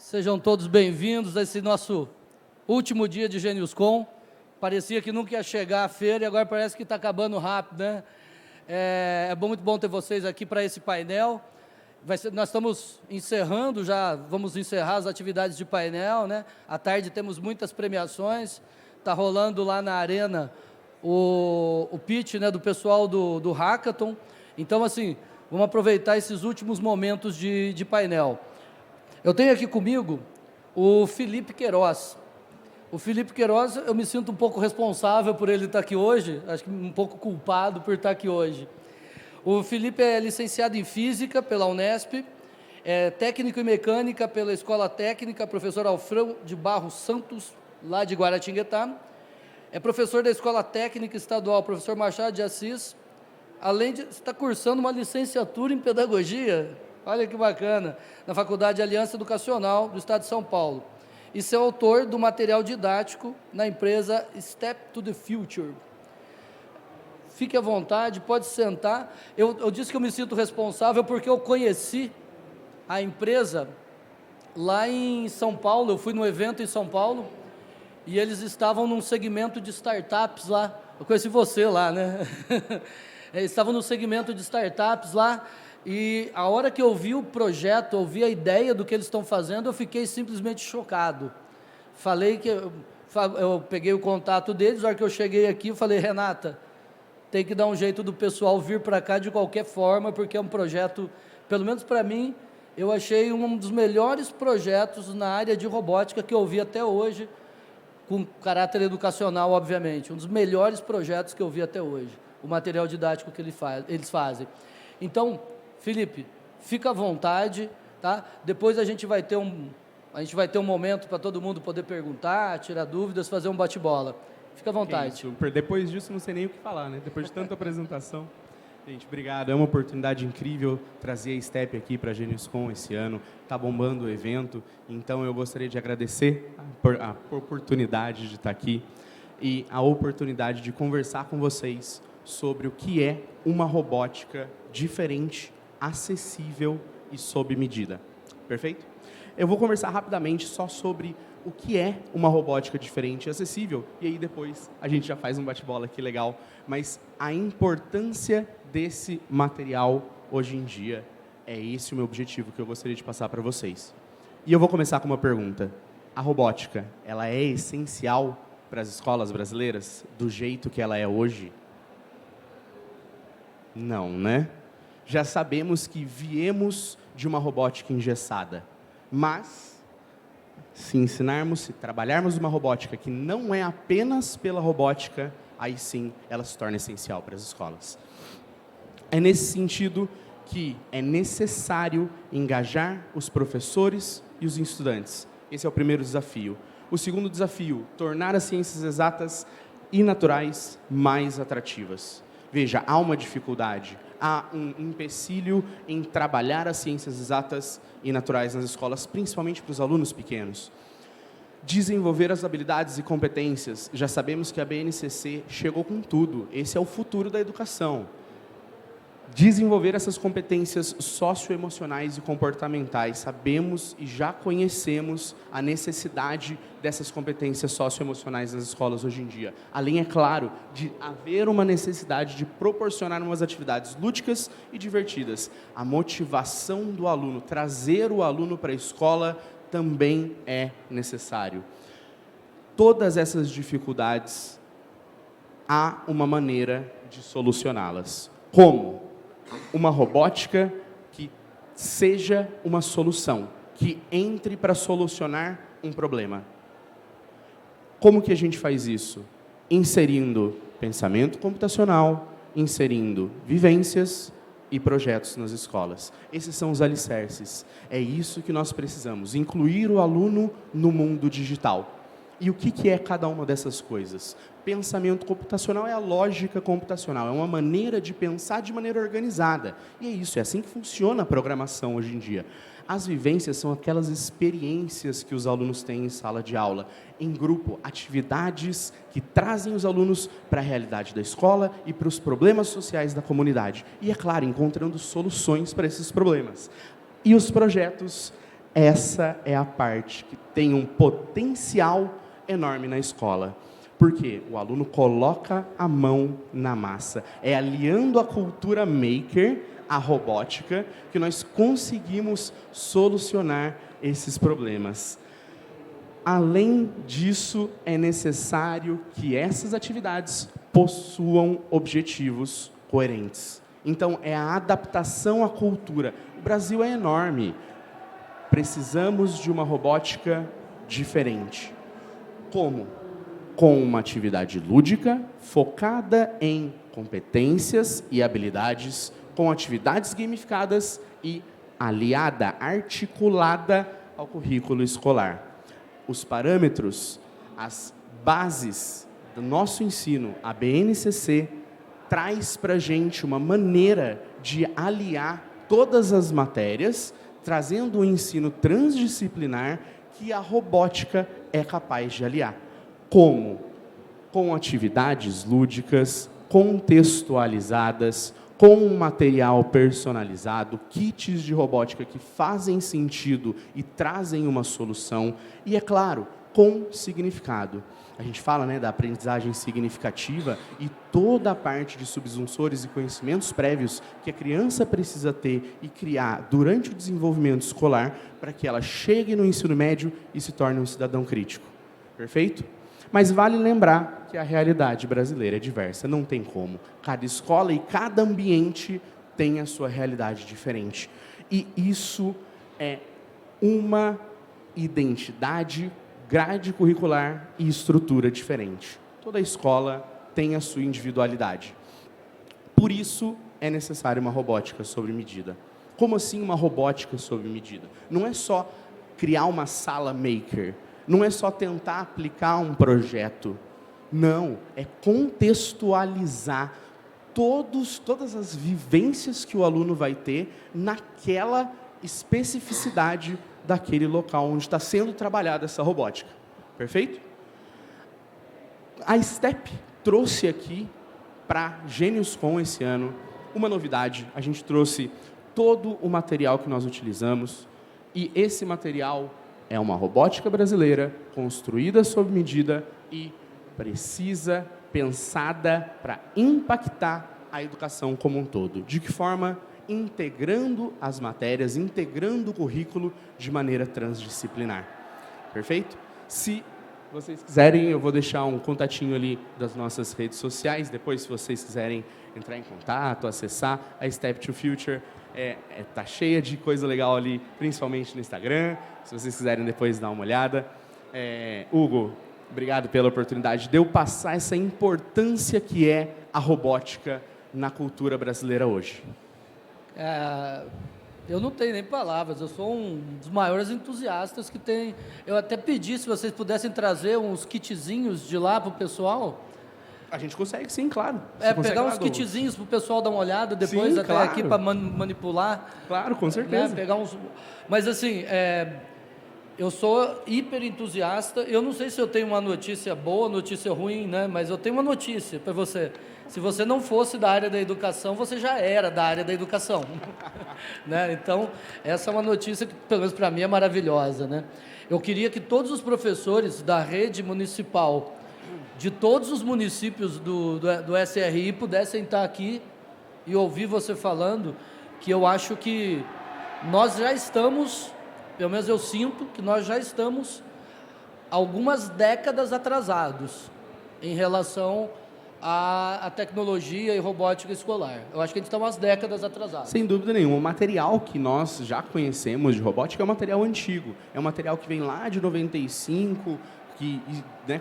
Sejam todos bem-vindos a esse nosso último dia de Geniuscom. Parecia que nunca ia chegar a feira e agora parece que está acabando rápido, né? Muito bom ter vocês aqui para esse painel. Nós estamos encerrando, já vamos encerrar as atividades de painel, né? À tarde temos muitas premiações, está rolando lá na arena o pitch, né, do pessoal do Hackathon. Então, assim, vamos aproveitar esses últimos momentos de painel. Eu tenho aqui comigo o Felipe Queiroz. O Felipe Queiroz, eu me sinto um pouco responsável por ele estar aqui hoje, acho que um pouco culpado por estar aqui hoje. O Felipe é licenciado em Física pela Unesp, é técnico em Mecânica pela Escola Técnica Professor Alfredo de Barros Santos, lá de Guaratinguetá. É professor da Escola Técnica Estadual Professor Machado de Assis, além de estar cursando uma licenciatura em Pedagogia, olha que bacana, na Faculdade Aliança Educacional do Estado de São Paulo. E ser autor do material didático na empresa Step to the Future. Fique à vontade, pode sentar. Eu disse que eu me sinto responsável porque eu conheci a empresa lá em São Paulo. Eu fui no evento em São Paulo e eles estavam num segmento de startups lá. Eu conheci você lá, né? Eles estavam no segmento de startups lá e a hora que eu vi o projeto, eu vi a ideia do que eles estão fazendo, eu fiquei simplesmente chocado. Falei que eu peguei o contato deles, na hora que eu cheguei aqui, eu falei, Renata, tem que dar um jeito do pessoal vir para cá de qualquer forma, porque é um projeto, pelo menos para mim, eu achei um dos melhores projetos na área de robótica que eu vi até hoje, com caráter educacional, obviamente, um dos melhores projetos que eu vi até hoje, o material didático que eles fazem. Então, Felipe, fica à vontade, tá? Depois a gente vai ter um momento para todo mundo poder perguntar, tirar dúvidas, fazer um bate-bola. Fica à vontade. Depois disso, não sei nem o que falar, né? Depois de tanta apresentação. Gente, obrigado. É uma oportunidade incrível trazer a STEP aqui para a Geniuscom esse ano. Está bombando o evento. Então, eu gostaria de agradecer a oportunidade de estar aqui e a oportunidade de conversar com vocês sobre o que é uma robótica diferente, acessível e sob medida. Perfeito? Eu vou conversar rapidamente só sobre o que é uma robótica diferente e acessível, e aí depois a gente já faz um bate-bola aqui legal, mas a importância desse material hoje em dia, é esse o meu objetivo que eu gostaria de passar para vocês. E eu vou começar com uma pergunta. A robótica, ela é essencial para as escolas brasileiras do jeito que ela é hoje? Não, né? Já sabemos que viemos de uma robótica engessada, mas se ensinarmos, se trabalharmos uma robótica que não é apenas pela robótica, aí sim ela se torna essencial para as escolas. É nesse sentido que é necessário engajar os professores e os estudantes. Esse é o primeiro desafio. O segundo desafio, tornar as ciências exatas e naturais mais atrativas. Veja, há uma dificuldade, há um empecilho em trabalhar as ciências exatas e naturais nas escolas, principalmente para os alunos pequenos. Desenvolver as habilidades e competências. Já sabemos que a BNCC chegou com tudo. Esse é o futuro da educação. Desenvolver essas competências socioemocionais e comportamentais. Sabemos e já conhecemos a necessidade dessas competências socioemocionais nas escolas hoje em dia. Além, é claro, de haver uma necessidade de proporcionar umas atividades lúdicas e divertidas. A motivação do aluno, trazer o aluno para a escola também é necessário. Todas essas dificuldades, há uma maneira de solucioná-las. Como? Uma robótica que seja uma solução, que entre para solucionar um problema. Como que a gente faz isso? Inserindo pensamento computacional, inserindo vivências e projetos nas escolas. Esses são os alicerces. É isso que nós precisamos, incluir o aluno no mundo digital. E o que é cada uma dessas coisas? Pensamento computacional é a lógica computacional, é uma maneira de pensar de maneira organizada. E é isso, é assim que funciona a programação hoje em dia. As vivências são aquelas experiências que os alunos têm em sala de aula, em grupo, atividades que trazem os alunos para a realidade da escola e para os problemas sociais da comunidade. E, é claro, encontrando soluções para esses problemas. E os projetos Essa é a parte que tem um potencial enorme na escola. Porque o aluno coloca a mão na massa. É aliando a cultura maker à robótica que nós conseguimos solucionar esses problemas. Além disso, é necessário que essas atividades possuam objetivos coerentes. Então, é a adaptação à cultura. O Brasil é enorme. Precisamos de uma robótica diferente. Como? Com uma atividade lúdica, focada em competências e habilidades, com atividades gamificadas e aliada, articulada ao currículo escolar. Os parâmetros, as bases do nosso ensino, a BNCC, traz para a gente uma maneira de aliar todas as matérias, trazendo um ensino transdisciplinar que a robótica é capaz de aliar. Como? Com atividades lúdicas, contextualizadas, com um material personalizado, kits de robótica que fazem sentido e trazem uma solução, e, é claro, com significado. A gente fala, né, da aprendizagem significativa e toda a parte de subsunsores e conhecimentos prévios que a criança precisa ter e criar durante o desenvolvimento escolar para que ela chegue no ensino médio e se torne um cidadão crítico. Perfeito? Mas vale lembrar que a realidade brasileira é diversa, não tem como. Cada escola e cada ambiente tem a sua realidade diferente. E isso é uma identidade, grade curricular e estrutura diferente. Toda escola tem a sua individualidade. Por isso, é necessária uma robótica sob medida. Como assim uma robótica sob medida? Não é só criar uma sala maker, não é só tentar aplicar um projeto. Não, é contextualizar todas as vivências que o aluno vai ter naquela especificidade daquele local onde está sendo trabalhada essa robótica. Perfeito? A STEP trouxe aqui para GeniusCon esse ano uma novidade. A gente trouxe todo o material que nós utilizamos e esse material é uma robótica brasileira, construída sob medida e precisa, pensada para impactar a educação como um todo. De que forma? Integrando as matérias, integrando o currículo de maneira transdisciplinar. Perfeito? Se vocês quiserem, eu vou deixar um contatinho ali das nossas redes sociais. Depois, se vocês quiserem entrar em contato, acessar a Step to Future, tá cheia de coisa legal ali, principalmente no Instagram. Se vocês quiserem depois dar uma olhada. Hugo, obrigado pela oportunidade de eu passar essa importância que é a robótica na cultura brasileira hoje. Eu não tenho nem palavras, eu sou um dos maiores entusiastas que tem. Eu até pedi se vocês pudessem trazer uns kitzinhos de lá para o pessoal. A gente consegue, sim, claro. Pegar uns kitzinhos para o pessoal dar uma olhada depois, sim, até claro. Aqui para manipular. Claro, com certeza. Né? Pegar uns... Mas assim, eu sou hiper entusiasta. Eu não sei se eu tenho uma notícia boa, notícia ruim, né? Mas eu tenho uma notícia para você. Se você não fosse da área da educação, você já era da área da educação. Né? Então, essa é uma notícia que, pelo menos para mim, é maravilhosa. Né? Eu queria que todos os professores da rede municipal, de todos os municípios do SRI, pudessem estar aqui e ouvir você falando, que eu acho que nós já estamos, pelo menos eu sinto, que nós já estamos algumas décadas atrasados em relação a tecnologia e robótica escolar. Eu acho que a gente está umas décadas atrasados. Sem dúvida nenhuma. O material que nós já conhecemos de robótica é um material antigo. É um material que vem lá de 95, que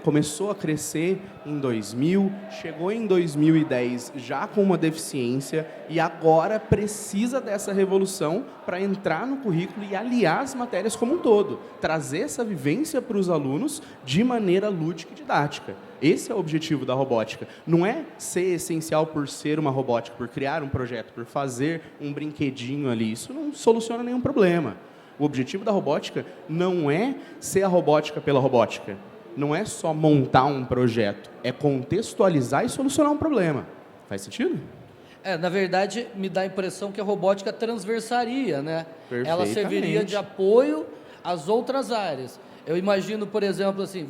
começou a crescer em 2000, chegou em 2010 já com uma deficiência e agora precisa dessa revolução para entrar no currículo e aliar as matérias como um todo. Trazer essa vivência para os alunos de maneira lúdica e didática. Esse é o objetivo da robótica. Não é ser essencial por ser uma robótica, por criar um projeto, por fazer um brinquedinho ali. Isso não soluciona nenhum problema. O objetivo da robótica não é ser a robótica pela robótica. Não é só montar um projeto. É contextualizar e solucionar um problema. Faz sentido? Na verdade, me dá a impressão que a robótica transversaria, né? Ela serviria de apoio às outras áreas. Eu imagino, por exemplo, assim,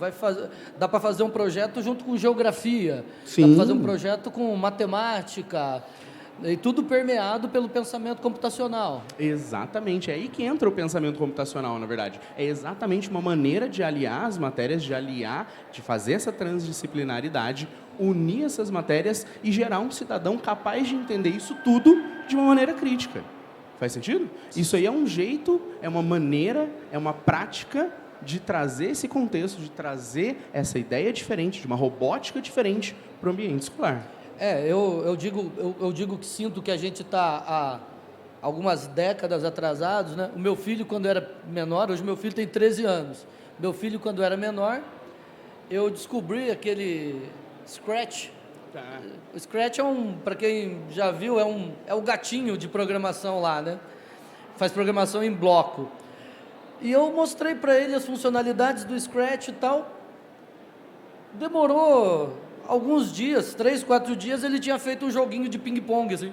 dá para fazer um projeto junto com geografia, Sim. dá para fazer um projeto com matemática, e tudo permeado pelo pensamento computacional. Exatamente, é aí que entra o pensamento computacional, na verdade. É exatamente uma maneira de aliar as matérias, de fazer essa transdisciplinaridade, unir essas matérias e gerar um cidadão capaz de entender isso tudo de uma maneira crítica. Faz sentido? Isso aí é um jeito, é uma maneira, é uma prática de trazer esse contexto, de trazer essa ideia diferente, de uma robótica diferente para o ambiente escolar. Eu digo que sinto que a gente está há algumas décadas atrasados, né? O meu filho, quando era menor, hoje meu filho tem 13 anos. Meu filho, quando era menor, eu descobri aquele Scratch. Tá. O Scratch para quem já viu, é o gatinho de programação lá, né? Faz programação em bloco. E eu mostrei para ele as funcionalidades do Scratch e tal. Demorou alguns dias, 3, 4 dias, ele tinha feito um joguinho de ping-pong, assim.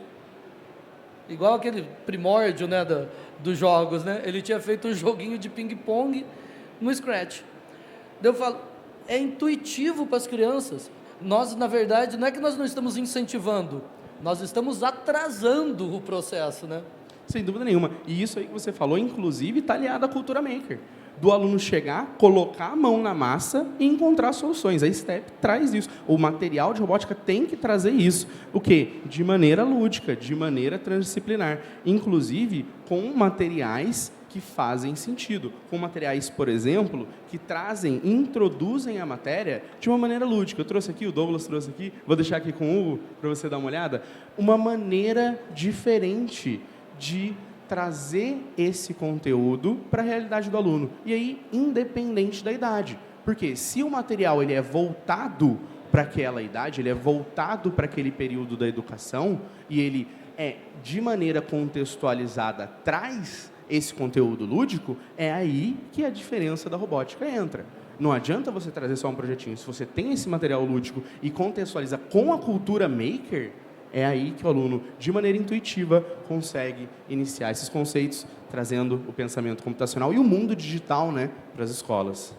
Igual aquele primórdio, né, dos jogos, né? Ele tinha feito um joguinho de ping-pong no Scratch. Daí eu falo, é intuitivo para as crianças. Nós, na verdade, não é que nós não estamos incentivando, nós estamos atrasando o processo, né? Sem dúvida nenhuma. E isso aí que você falou, inclusive, está aliado à cultura maker. Do aluno chegar, colocar a mão na massa e encontrar soluções. A STEP traz isso. O material de robótica tem que trazer isso. O quê? De maneira lúdica, de maneira transdisciplinar. Inclusive, com materiais que fazem sentido. Com materiais, por exemplo, que introduzem a matéria de uma maneira lúdica. Eu trouxe aqui, o Douglas trouxe aqui, vou deixar aqui com o Hugo para você dar uma olhada. Uma maneira diferente de trazer esse conteúdo para a realidade do aluno. E aí, independente da idade. Porque se o material ele é voltado para aquela idade, ele é voltado para aquele período da educação, e ele de maneira contextualizada, traz esse conteúdo lúdico, é aí que a diferença da robótica entra. Não adianta você trazer só um projetinho. Se você tem esse material lúdico e contextualiza com a cultura maker, é aí que o aluno, de maneira intuitiva, consegue iniciar esses conceitos, trazendo o pensamento computacional e o mundo digital, né, para as escolas.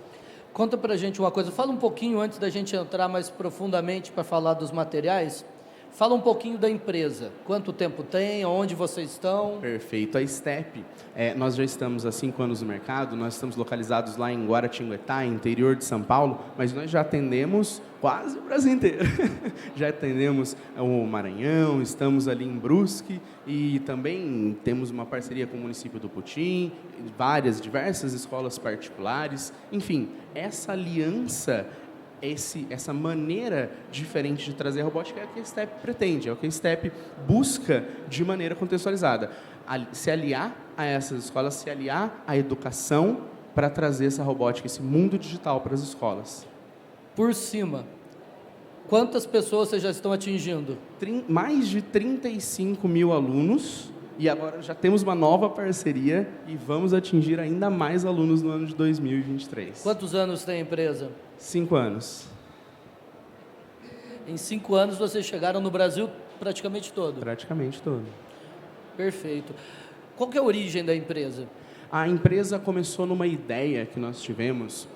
Conta para a gente uma coisa, fala um pouquinho antes da gente entrar mais profundamente para falar dos materiais, fala um pouquinho da empresa, quanto tempo tem, onde vocês estão? Perfeito, a STEP, nós já estamos há 5 anos no mercado, nós estamos localizados lá em Guaratinguetá, interior de São Paulo, mas nós já atendemos quase o Brasil inteiro. Já atendemos o Maranhão, estamos ali em Brusque e também temos uma parceria com o município do Putim, diversas escolas particulares, enfim, essa aliança, essa maneira diferente de trazer a robótica é o que a STEP pretende, é o que a STEP busca de maneira contextualizada. Se aliar a essas escolas, se aliar à educação para trazer essa robótica, esse mundo digital para as escolas. Por cima, quantas pessoas vocês já estão atingindo? Mais de 35 mil alunos, e agora já temos uma nova parceria e vamos atingir ainda mais alunos no ano de 2023. Quantos anos tem a empresa? 5 anos. Em 5 anos vocês chegaram no Brasil praticamente todo? Praticamente todo. Perfeito. Qual que é a origem da empresa? A empresa começou numa ideia que nós tivemos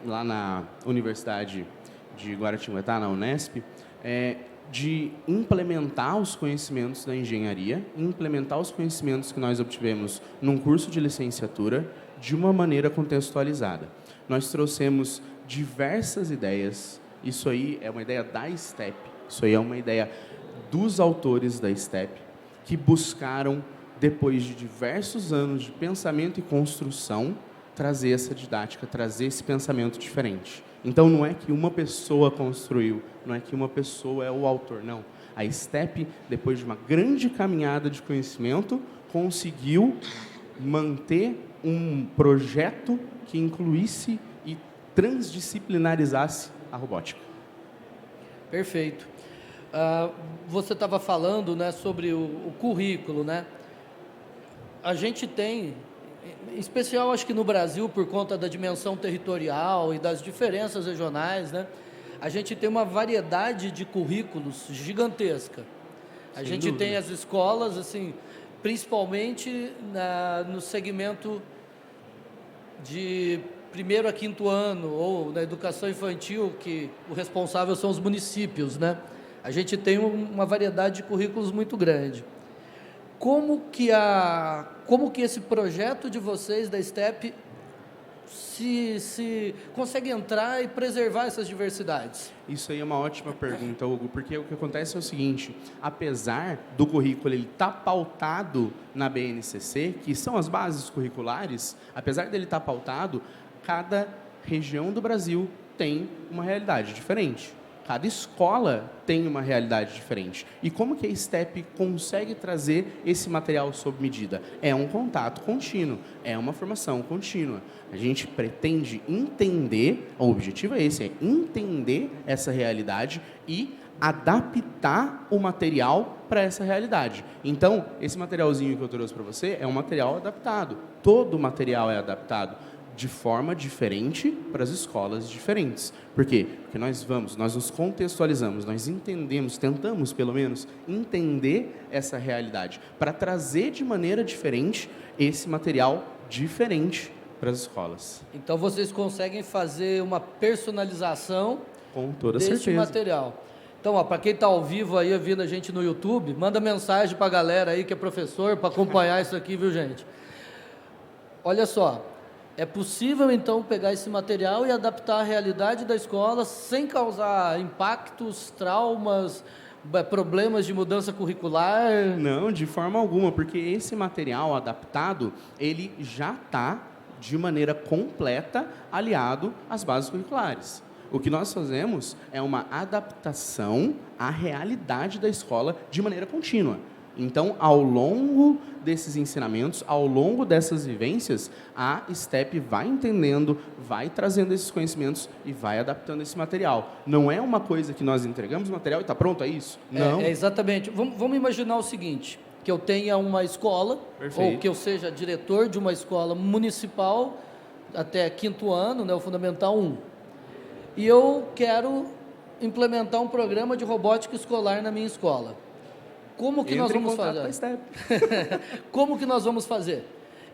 lá na Universidade de Guaratinguetá, na Unesp, de implementar os conhecimentos da engenharia, implementar os conhecimentos que nós obtivemos num curso de licenciatura de uma maneira contextualizada. Nós trouxemos diversas ideias, isso aí é uma ideia da STEP, isso aí é uma ideia dos autores da STEP, que buscaram, depois de diversos anos de pensamento e construção, trazer essa didática, trazer esse pensamento diferente. Então, não é que uma pessoa construiu, não é que uma pessoa é o autor, não. A STEP, depois de uma grande caminhada de conhecimento, conseguiu manter um projeto que incluísse e transdisciplinarizasse a robótica. Perfeito. Você estava falando, né, sobre o currículo, né? A gente tem, em especial acho que no Brasil, por conta da dimensão territorial e das diferenças regionais, né, a gente tem uma variedade de currículos gigantesca. A Sem gente dúvida. tem as escolas, assim, principalmente no segmento de primeiro a quinto ano, ou na educação infantil, que o responsável são os municípios, né? A gente tem uma variedade de currículos muito grande. Como que esse projeto de vocês da STEP se consegue entrar e preservar essas diversidades? Isso aí é uma ótima pergunta, Hugo, porque o que acontece é o seguinte, apesar do currículo ele estar pautado na BNCC, que são as bases curriculares, apesar dele estar pautado, cada região do Brasil tem uma realidade diferente. Cada escola tem uma realidade diferente. E como que a STEP consegue trazer esse material sob medida? É um contato contínuo, é uma formação contínua. A gente pretende entender, o objetivo é esse, é entender essa realidade e adaptar o material para essa realidade. Então, esse materialzinho que eu trouxe para você é um material adaptado. Todo material é adaptado de forma diferente para as escolas diferentes. Por quê? Porque nós nos contextualizamos, nós entendemos, tentamos pelo menos entender essa realidade para trazer de maneira diferente esse material diferente para as escolas. Então vocês conseguem fazer uma personalização Com toda desse certeza. material. Então, para quem está ao vivo aí, ouvindo a gente no YouTube, manda mensagem para a galera aí que é professor, para acompanhar isso aqui, viu, gente? Olha só, é possível, então, pegar esse material e adaptar à realidade da escola sem causar impactos, traumas, problemas de mudança curricular? Não, de forma alguma, porque esse material adaptado, ele já está, de maneira completa, aliado às bases curriculares. O que nós fazemos é uma adaptação à realidade da escola de maneira contínua. Então, ao longo desses ensinamentos, ao longo dessas vivências, a STEP vai entendendo, vai trazendo esses conhecimentos e vai adaptando esse material. Não é uma coisa que nós entregamos o material e está pronto, é isso? Não. Exatamente. Vamos imaginar o seguinte, que eu tenha uma escola, Perfeito. ou que eu seja diretor de uma escola municipal, até quinto ano, né, o Fundamental 1. E eu quero implementar um programa de robótica escolar na minha escola. Como que nós vamos fazer? Como que nós vamos fazer?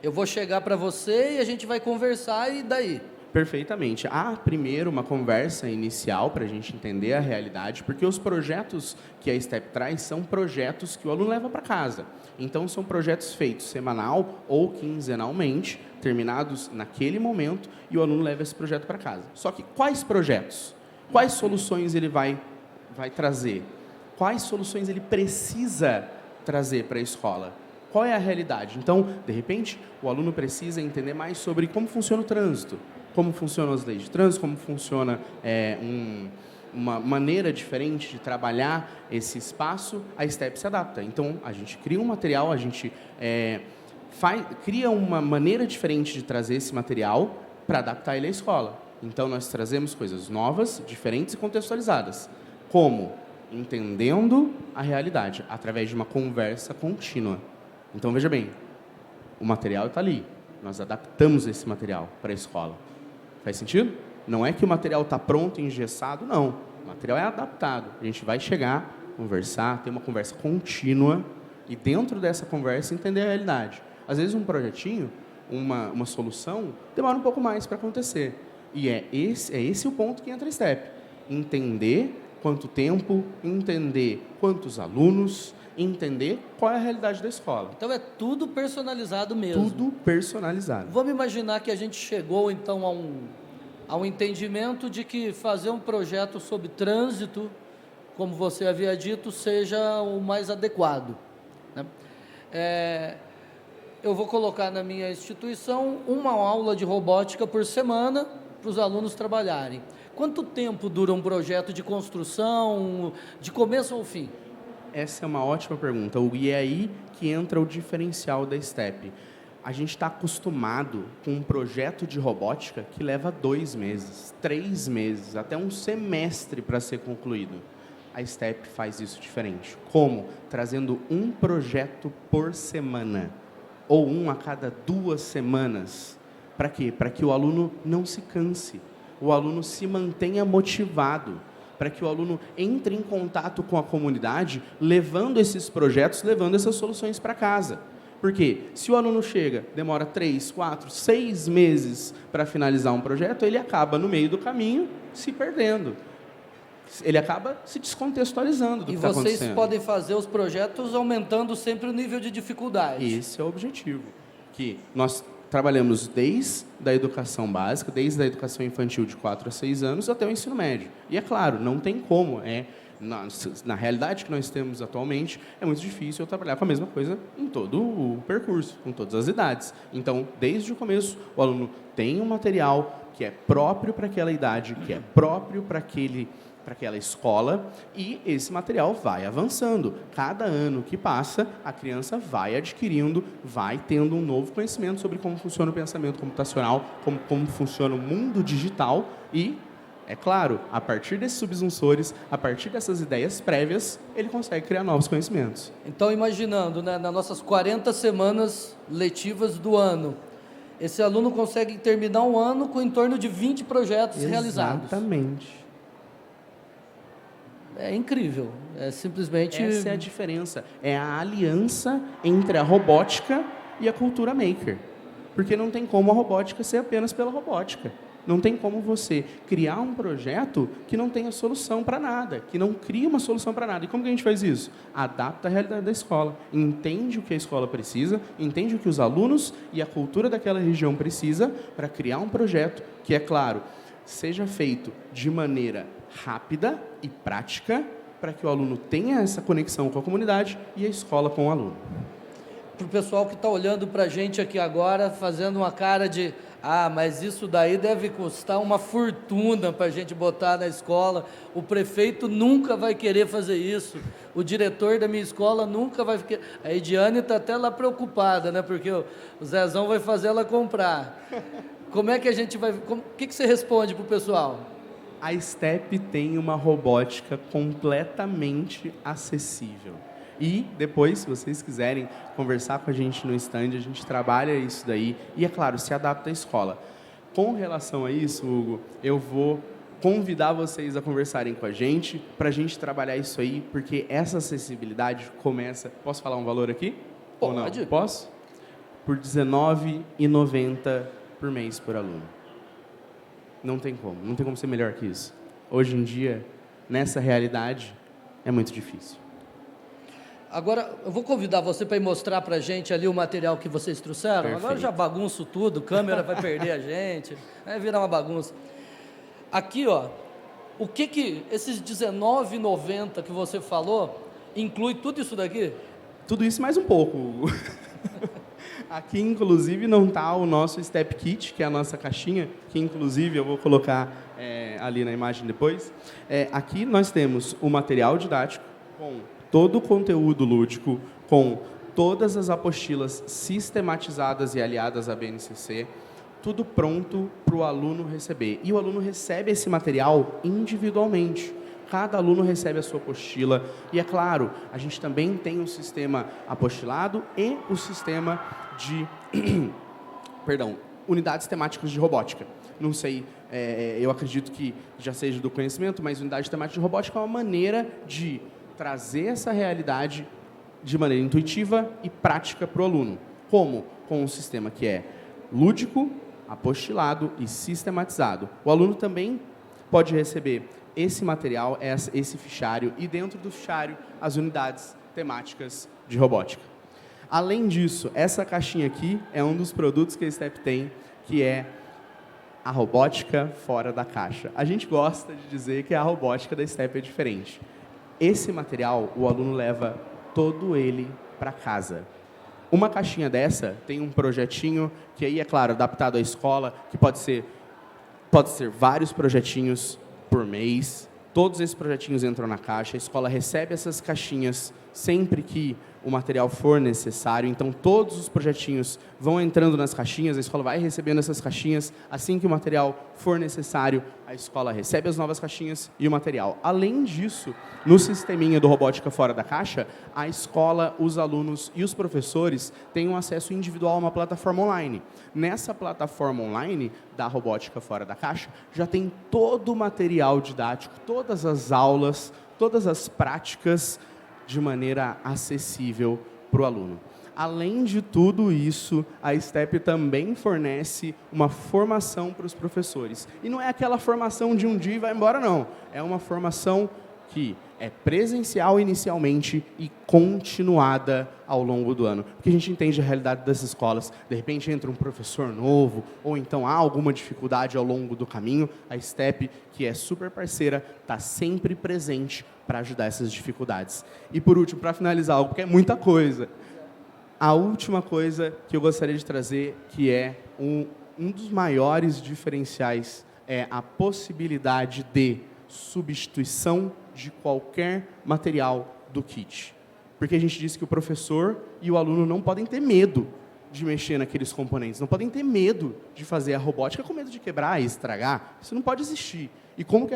Eu vou chegar para você e a gente vai conversar e daí? Perfeitamente. Há primeiro uma conversa inicial para a gente entender a realidade, porque os projetos que a STEP traz são projetos que o aluno leva para casa. Então, são projetos feitos semanal ou quinzenalmente, terminados naquele momento, e o aluno leva esse projeto para casa. Só que quais projetos? Quais soluções ele vai trazer? Quais soluções ele precisa trazer para a escola? Qual é a realidade? Então, de repente, o aluno precisa entender mais sobre como funciona o trânsito, como funcionam as leis de trânsito, como funciona uma maneira diferente de trabalhar esse espaço, a STEP se adapta. Então, a gente cria um material, a gente cria uma maneira diferente de trazer esse material para adaptar ele à escola. Então, nós trazemos coisas novas, diferentes e contextualizadas. Como? Entendendo a realidade, através de uma conversa contínua. Então, veja bem, o material está ali. Nós adaptamos esse material para a escola. Faz sentido? Não é que o material está pronto, engessado, não. O material é adaptado. A gente vai chegar, conversar, ter uma conversa contínua e, dentro dessa conversa, entender a realidade. Às vezes, um projetinho, uma solução, demora um pouco mais para acontecer. E é esse o ponto que entra a STEP. Entender quanto tempo, entender quantos alunos, entender qual é a realidade da escola. Então é tudo personalizado mesmo. Tudo personalizado. Vamos imaginar que a gente chegou então a um entendimento de que fazer um projeto sobre trânsito, como você havia dito, seja o mais adequado, né? Eu vou colocar na minha instituição uma aula de robótica por semana para os alunos trabalharem. Quanto tempo dura um projeto de construção, de começo ao fim? Essa é uma ótima pergunta, Hugo, e é aí que entra o diferencial da STEP. A gente está acostumado com um projeto de robótica que leva 2 meses, 3 meses, até um semestre para ser concluído. A STEP faz isso diferente. Como? Trazendo um projeto por semana, ou um a cada 2 semanas. Para quê? Para que o aluno não se canse, o aluno se mantenha motivado. para que o aluno entre em contato com a comunidade, levando esses projetos, levando essas soluções para casa. Porque se o aluno chega, demora 3, 4, 6 meses para finalizar um projeto, ele acaba, no meio do caminho, se perdendo. Ele acaba se descontextualizando do que está acontecendo. E vocês podem fazer os projetos aumentando sempre o nível de dificuldade. Esse é o objetivo. Que nós trabalhamos desde a educação básica, desde a educação infantil de 4 a 6 anos até o ensino médio. E é claro, não tem como. Na realidade que nós temos atualmente, é muito difícil eu trabalhar com a mesma coisa em todo o percurso, com todas as idades. Então, desde o começo, o aluno tem um material que é próprio para aquela idade, que é próprio para aquela escola, e esse material vai avançando. Cada ano que passa, a criança vai adquirindo, vai tendo um novo conhecimento sobre como funciona o pensamento computacional, como funciona o mundo digital e, é claro, a partir desses subsensores, a partir dessas ideias prévias, ele consegue criar novos conhecimentos. Então, imaginando, né, nas nossas 40 semanas letivas do ano, esse aluno consegue terminar um ano com em torno de 20 projetos realizados. Exatamente. É incrível, é simplesmente... Essa é a diferença, é a aliança entre a robótica e a cultura maker. Porque não tem como a robótica ser apenas pela robótica. Não tem como você criar um projeto que não tenha solução para nada, que não crie uma solução para nada. E como que a gente faz isso? Adapta a realidade da escola, entende o que a escola precisa, entende o que os alunos e a cultura daquela região precisa para criar um projeto que, é claro, seja feito de maneira rápida e prática para que o aluno tenha essa conexão com a comunidade e a escola com o aluno. Para o pessoal que está olhando para a gente aqui agora, fazendo uma cara de mas isso daí deve custar uma fortuna para a gente botar na escola, o prefeito nunca vai querer fazer isso, o diretor da minha escola nunca vai querer. A Ediane está até lá preocupada, né? Porque o Zezão vai fazer ela comprar. Como é que a gente vai... O que você responde para o pessoal? A STEP tem uma robótica completamente acessível. E depois, se vocês quiserem conversar com a gente no stand, a gente trabalha isso daí e, é claro, se adapta à escola. Com relação a isso, Hugo, eu vou convidar vocês a conversarem com a gente para a gente trabalhar isso aí, porque essa acessibilidade começa... Posso falar um valor aqui? Pode. Ou não? Posso? Por R$19,90 por mês por aluno. Não tem como ser melhor que isso. Hoje em dia, nessa realidade, é muito difícil. Agora, eu vou convidar você para ir mostrar para a gente ali o material que vocês trouxeram. Perfeito. Agora eu já bagunço tudo, câmera vai perder a gente, vai virar uma bagunça. Aqui, ó, o que esses R$19,90 que você falou, inclui tudo isso daqui? Tudo isso mais um pouco, Hugo. Aqui, inclusive, não está o nosso Step Kit, que é a nossa caixinha, que, inclusive, eu vou colocar ali na imagem depois. Aqui nós temos o material didático com todo o conteúdo lúdico, com todas as apostilas sistematizadas e aliadas à BNCC, tudo pronto para o aluno receber. E o aluno recebe esse material individualmente. Cada aluno recebe a sua apostila. E, é claro, a gente também tem o sistema apostilado e o sistema de unidades temáticas de robótica. Não sei, eu acredito que já seja do conhecimento, mas unidade temática de robótica é uma maneira de trazer essa realidade de maneira intuitiva e prática para o aluno. Como? Com um sistema que é lúdico, apostilado e sistematizado. O aluno também pode receber esse material, esse fichário, e dentro do fichário, as unidades temáticas de robótica. Além disso, essa caixinha aqui é um dos produtos que a STEP tem, que é a robótica fora da caixa. A gente gosta de dizer que a robótica da STEP é diferente. Esse material, o aluno leva todo ele para casa. Uma caixinha dessa tem um projetinho, que aí, é claro, adaptado à escola, que pode ser vários projetinhos por mês. Todos esses projetinhos entram na caixa, a escola recebe essas caixinhas sempre que o material for necessário. Então, todos os projetinhos vão entrando nas caixinhas, a escola vai recebendo essas caixinhas. Assim que o material for necessário, a escola recebe as novas caixinhas e o material. Além disso, no sisteminha do Robótica Fora da Caixa, a escola, os alunos e os professores têm um acesso individual a uma plataforma online. Nessa plataforma online da Robótica Fora da Caixa, já tem todo o material didático, todas as aulas, todas as práticas de maneira acessível para o aluno. Além de tudo isso, a STEP também fornece uma formação para os professores. E não é aquela formação de um dia e vai embora, não. É uma formação que é presencial inicialmente e continuada ao longo do ano. Porque a gente entende a realidade das escolas. De repente entra um professor novo, ou então há alguma dificuldade ao longo do caminho. A STEP, que é super parceira, está sempre presente para ajudar essas dificuldades. E por último, para finalizar algo, porque é muita coisa, a última coisa que eu gostaria de trazer, que é um dos maiores diferenciais, é a possibilidade de substituição de qualquer material do kit. Porque a gente disse que o professor e o aluno não podem ter medo de mexer naqueles componentes, não podem ter medo de fazer a robótica com medo de quebrar e estragar. Isso não pode existir. E como que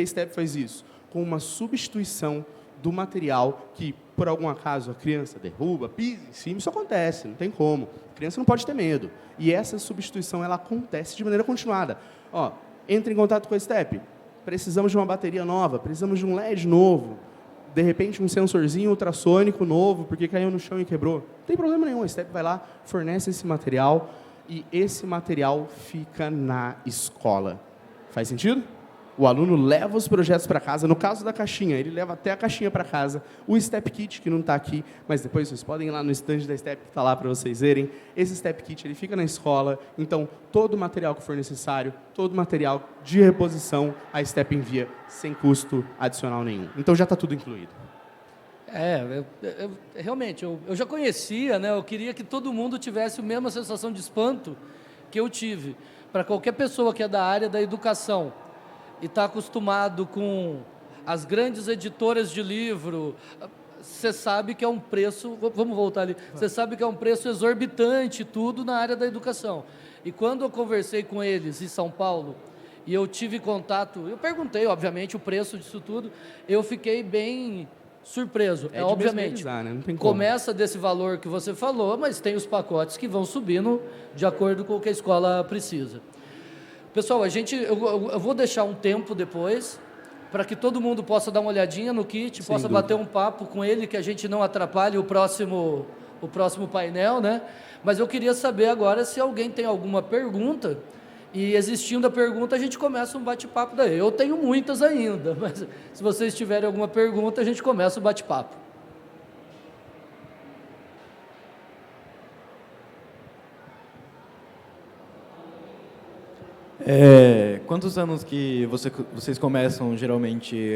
a STEP faz isso? Com uma substituição do material que, por algum acaso, a criança derruba, pisa em cima, isso acontece, não tem como. A criança não pode ter medo. E essa substituição, ela acontece de maneira continuada. Ó, entre em contato com a STEP, precisamos de uma bateria nova, precisamos de um LED novo, de repente um sensorzinho ultrassônico novo, porque caiu no chão e quebrou. Não tem problema nenhum, a STEP vai lá, fornece esse material, e esse material fica na escola. Faz sentido? O aluno leva os projetos para casa. No caso da caixinha, ele leva até a caixinha para casa. O Step Kit, que não está aqui, mas depois vocês podem ir lá no stand da Step, que está lá para vocês verem. Esse Step Kit ele fica na escola. Então, todo o material que for necessário, todo o material de reposição, a Step envia sem custo adicional nenhum. Então, já está tudo incluído. Realmente, eu já conhecia, né? Eu queria que todo mundo tivesse a mesma sensação de espanto que eu tive. Para qualquer pessoa que é da área da educação e está acostumado com as grandes editoras de livro, você sabe que é um preço, vamos voltar ali, você sabe que é um preço exorbitante tudo na área da educação. E quando eu conversei com eles em São Paulo, e eu tive contato, eu perguntei, obviamente, o preço disso tudo, eu fiquei bem surpreso. Obviamente, né? Não tem como. Começa desse valor que você falou, mas tem os pacotes que vão subindo de acordo com o que a escola precisa. Pessoal, eu vou deixar um tempo depois para que todo mundo possa dar uma olhadinha no kit, possa bater um papo com ele, que a gente não atrapalhe o próximo painel, né? Mas eu queria saber agora se alguém tem alguma pergunta, e existindo a pergunta, a gente começa um bate-papo daí. Eu tenho muitas ainda, mas se vocês tiverem alguma pergunta, a gente começa o bate-papo. Quantos anos que vocês começam geralmente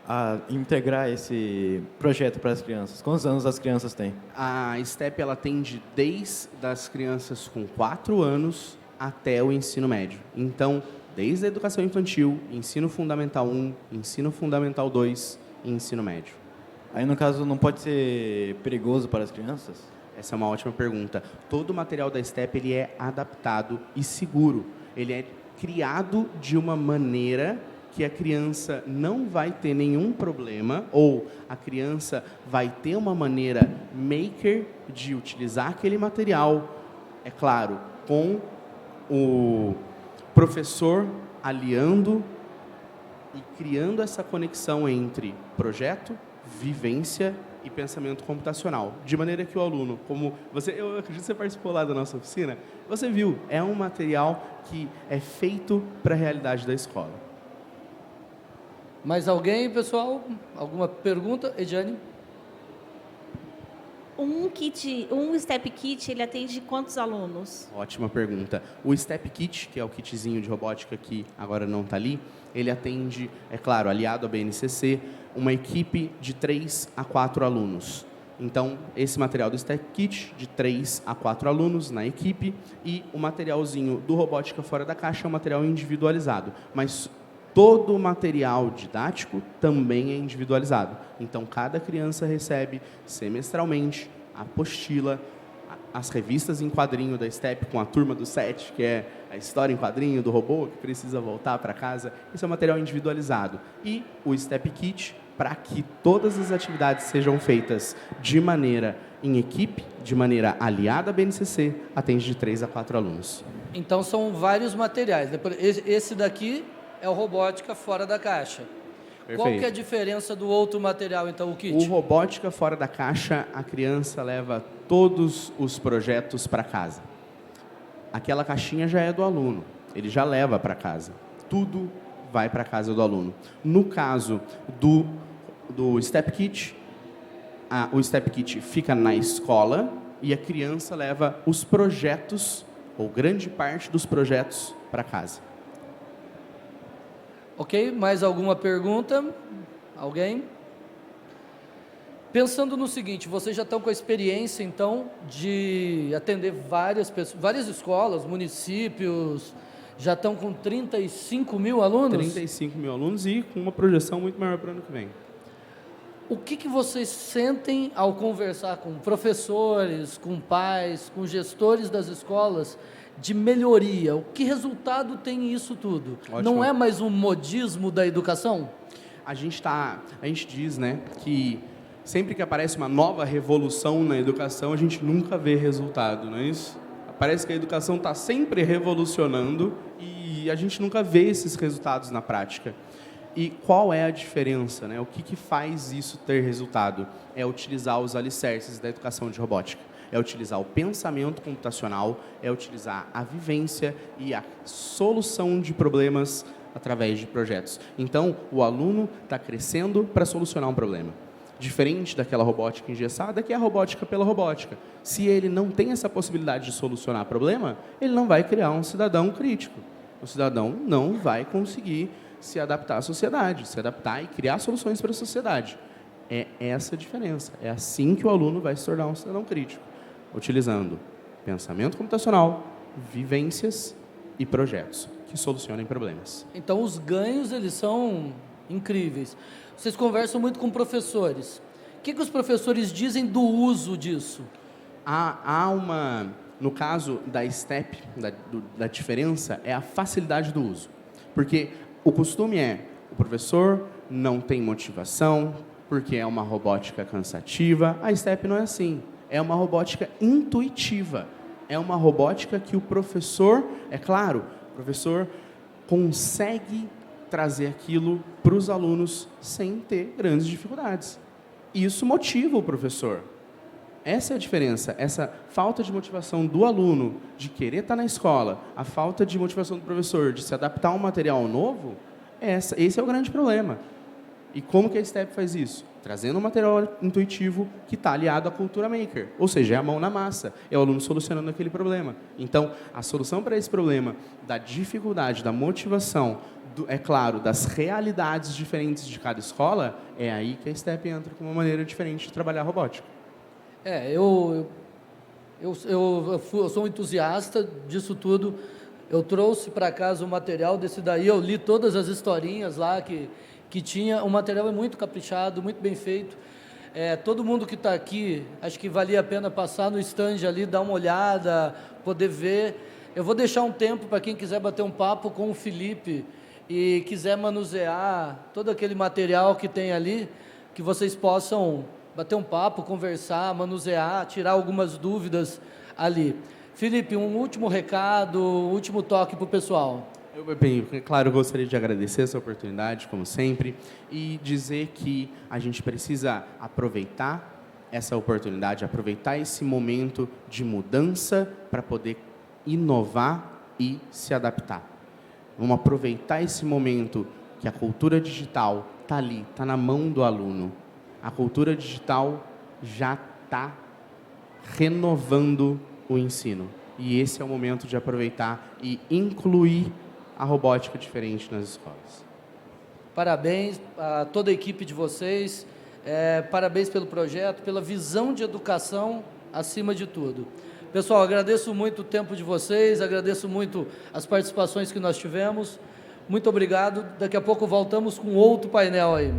a integrar esse projeto para as crianças? Quantos anos as crianças têm? A STEP ela atende desde as crianças com 4 anos até o ensino médio. Então, desde a educação infantil, ensino fundamental 1, ensino fundamental 2 e ensino médio. Aí, no caso, não pode ser perigoso para as crianças? Essa é uma ótima pergunta. Todo o material da STEP ele é adaptado e seguro. Ele é criado de uma maneira que a criança não vai ter nenhum problema, ou a criança vai ter uma maneira maker de utilizar aquele material, é claro, com o professor aliando e criando essa conexão entre projeto, vivência e pensamento computacional, de maneira que o aluno, como eu acredito que você participou lá da nossa oficina, você viu, é um material que é feito para a realidade da escola. Mais alguém, pessoal? Alguma pergunta? Ediane? Um Step Kit, ele atende quantos alunos? Ótima pergunta. O Step Kit, que é o kitzinho de robótica que agora não está ali, ele atende, é claro, aliado à BNCC, uma equipe de 3 a 4 alunos. Então, esse material do Step Kit, de 3 a 4 alunos na equipe, e o materialzinho do Robótica Fora da Caixa é um material individualizado. Mas Todo o material didático também é individualizado. Então, cada criança recebe semestralmente a apostila, as revistas em quadrinho da STEP com a turma do 7, que é a história em quadrinho do robô que precisa voltar para casa. Esse é o material individualizado. E o STEP Kit, para que todas as atividades sejam feitas de maneira em equipe, de maneira aliada à BNCC, atende de 3 a 4 alunos. Então, são vários materiais. Esse daqui é o Robótica Fora da Caixa. Perfeito. Qual que é a diferença do outro material, então, o kit? O Robótica Fora da Caixa, a criança leva todos os projetos para casa. Aquela caixinha já é do aluno, ele já leva para casa. Tudo vai para casa do aluno. No caso do Step Kit, o Step Kit fica na escola e a criança leva os projetos, ou grande parte dos projetos, para casa. Ok, mais alguma pergunta? Alguém? Pensando no seguinte, vocês já estão com a experiência, então, de atender várias pessoas, várias escolas, municípios, já estão com 35 mil alunos? 35 mil alunos e com uma projeção muito maior para o ano que vem. O que vocês sentem ao conversar com professores, com pais, com gestores das escolas de melhoria? O que resultado tem isso tudo? Ótimo. Não é mais um modismo da educação? A gente diz, né, que sempre que aparece uma nova revolução na educação, a gente nunca vê resultado, não é isso? Parece que a educação está sempre revolucionando e a gente nunca vê esses resultados na prática. E qual é a diferença, né? O que faz isso ter resultado? É utilizar os alicerces da educação de robótica. É utilizar o pensamento computacional, é utilizar a vivência e a solução de problemas através de projetos. Então, o aluno está crescendo para solucionar um problema. Diferente daquela robótica engessada, que é a robótica pela robótica. Se ele não tem essa possibilidade de solucionar problema, ele não vai criar um cidadão crítico. O cidadão não vai conseguir se adaptar à sociedade, se adaptar e criar soluções para a sociedade. É essa a diferença. É assim que o aluno vai se tornar um cidadão crítico, utilizando pensamento computacional, vivências e projetos que solucionem problemas. Então, os ganhos, eles são incríveis. Vocês conversam muito com professores. O que os professores dizem do uso disso? No caso da STEP, da diferença, é a facilidade do uso. Porque o costume o professor não tem motivação, porque é uma robótica cansativa. A STEP não é assim. É uma robótica intuitiva. É uma robótica que o professor consegue trazer aquilo para os alunos sem ter grandes dificuldades. Isso motiva o professor. Essa é a diferença, essa falta de motivação do aluno de querer estar na escola, a falta de motivação do professor de se adaptar a um material novo, esse é o grande problema. E como que a STEP faz isso? Trazendo um material intuitivo que está aliado à cultura maker, ou seja, é a mão na massa, é o aluno solucionando aquele problema. Então, a solução para esse problema da dificuldade, da motivação, das realidades diferentes de cada escola, é aí que a STEP entra com uma maneira diferente de trabalhar a robótica. Eu sou um entusiasta disso tudo. Eu trouxe para casa o material desse daí, eu li todas as historinhas lá que tinha. O material é muito caprichado, muito bem feito. Todo mundo que está aqui, acho que valia a pena passar no stand ali, dar uma olhada, poder ver. Eu vou deixar um tempo para quem quiser bater um papo com o Felipe e quiser manusear todo aquele material que tem ali, que vocês possam bater um papo, conversar, manusear, tirar algumas dúvidas ali. Felipe, um último recado, um último toque para o pessoal. Eu gostaria de agradecer essa oportunidade, como sempre, e dizer que a gente precisa aproveitar essa oportunidade, aproveitar esse momento de mudança para poder inovar e se adaptar. Vamos aproveitar esse momento que a cultura digital está ali, está na mão do aluno. A cultura digital já está renovando o ensino. E esse é o momento de aproveitar e incluir a robótica diferente nas escolas. Parabéns a toda a equipe de vocês, parabéns pelo projeto, pela visão de educação acima de tudo. Pessoal, agradeço muito o tempo de vocês, agradeço muito as participações que nós tivemos. Muito obrigado. Daqui a pouco voltamos com outro painel aí.